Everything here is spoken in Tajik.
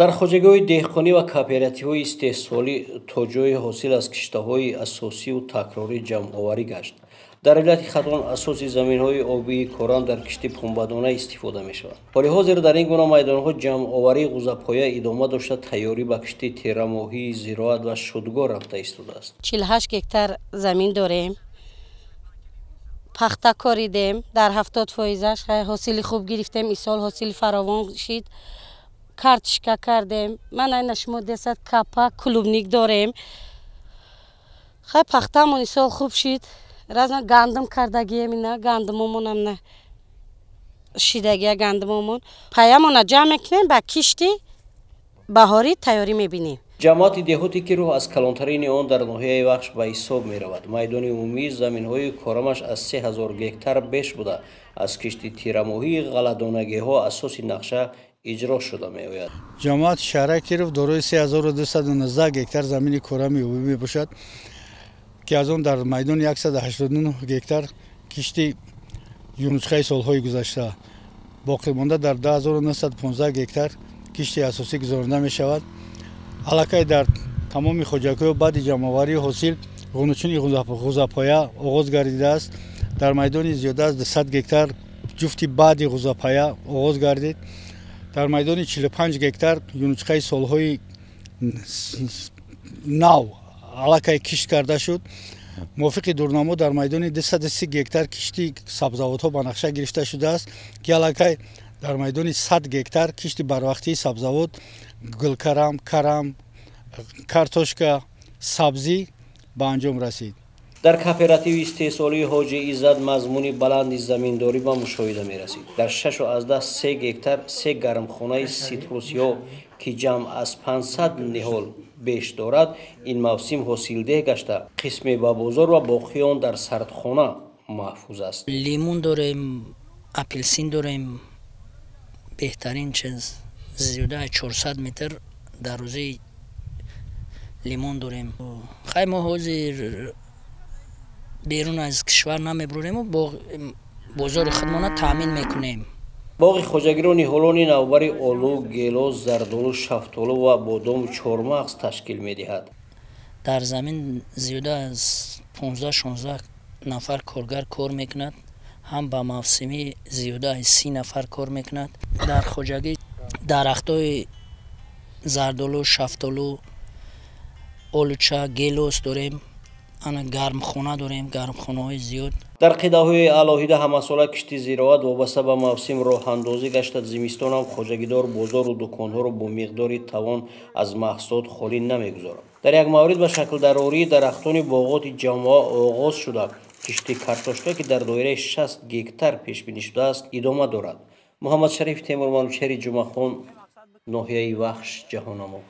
дар хоҷагиҳои деҳқонӣ ва кооперативҳои истеҳсолӣ то ҷои ҳосил аз киштаҳои асосиву такрорӣ ҷамъоварӣ гашт. дар вилояти Хатон асоси заминҳои обии корам дар кишти пунбадона истифода мешавад. ҳоли ҳозир дар ин гуна майдонҳо ҷамъоварии ғӯзапоя идома дошта, тайёрӣ ба кишти террамоҳӣ, зироат ва шудгор рафта истодааст. 48 гектар замин дорем. пахта коридем. дар 70%аш ҳосили хуб гирифтем. Имсол ҳосили фаровон шид. картишка кардем. Ман айна шумо десад капа клубник дорем. хай пахтамон имсол хуб шид. разна гандум кардагием, ина гандумомонам на шидагия гандумомон. Паямона ҷамъ мекунем, ба кишти баҳорӣ тайёрӣ мебинем. ҷамоати деҳоте ки рӯҳ аз калонтарини он дар ноҳияи Вахш ба ҳисоб меравад. майдони умумии заминҳои корамаш аз 3000 гектар беш буда, аз кишти тирамоҳии ғалладонагиҳо асоси нақша иҷро шуда меояд. ҷамоати шаҳраи Киров дорои 3219 гектар замини корами умумӣ мебошад, ки аз он дар майдони 189 гектар кишти юнучхаи солҳои гузашта, боқимонда дар 2915 гектар кишти асосӣ гузаронида мешавад. аллакай дар тамоми хоҷагиҳо баъди ҷамъоварии ҳосил ғунучини ғӯзапоя оғоз гардидааст. дар майдони зиёда аз 200 гектар ҷуфти баъди ғӯзапоя оғоз гардид. дар майдони 45 гектар юнучхаи солҳои нав аллакай кишт карда шуд. мувофиқи дурнамо дар майдони 230 гектар кишти сабзавотҳо ба нақша гирифта шудааст, ки аллакай дар майдони 100 гектар кишти барвақтии сабзавот, гулкарам, карам, картошка, сабзӣ ба анҷом расид. дар кооперативи истеҳсолии ҳоҷи Иззат мазмуни баланди заминдорӣ ба мушоҳида мерасид. дар 6 гектар 3 гармхонаи ситрусиҳо, ки ҷамъ аз 500 ниҳол беш дорад, ин мавсим ҳосилдеҳ гашта, қисме ба бозор ва боқии он дар сардхона маҳфуз аст. лимон дорем, апелсин дорем. беҳтарин чиз зиёда 400 метр дар рӯзи лимон дорем. хай мо ҳозир берун аз кишвар намебурем, бозори худмона таъмин мекунем. боғи хоҷагиро ниҳолони навбари олу, гелос, зардолу, шафтолу ва бодому чормағз ташкил медиҳад. дар замин зиёда аз 15-16 нафар коргар кор мекунад. ҳам ба мавсимӣ зиёда аз 30 нафар кор мекунад. дар хоҷагӣ дарахтҳои зардолу, шафтолу, олуча, гелос дорем. ана гармхона дорем, гармхонаҳои зиёд. дар қидаҳои алоҳида ҳамасола кишти зироат вобаста ба мавсим роҳандозӣ гашта, зимистонам хоҷагидор бозору дуконҳоро бо миқдори тавон аз маҳсулот холӣ намегузорад. дар як маврид ба шаклдарории дарахтони боғоти ҷамоа оғоз шуда, кишти картошка, ки дар доираи 60 гектар пешбинӣ шудааст, идома дорад. муҳаммадшариф Темур Манучери, Ҷумъахон, ноҳияи Вахш, Ҷаҳонамо.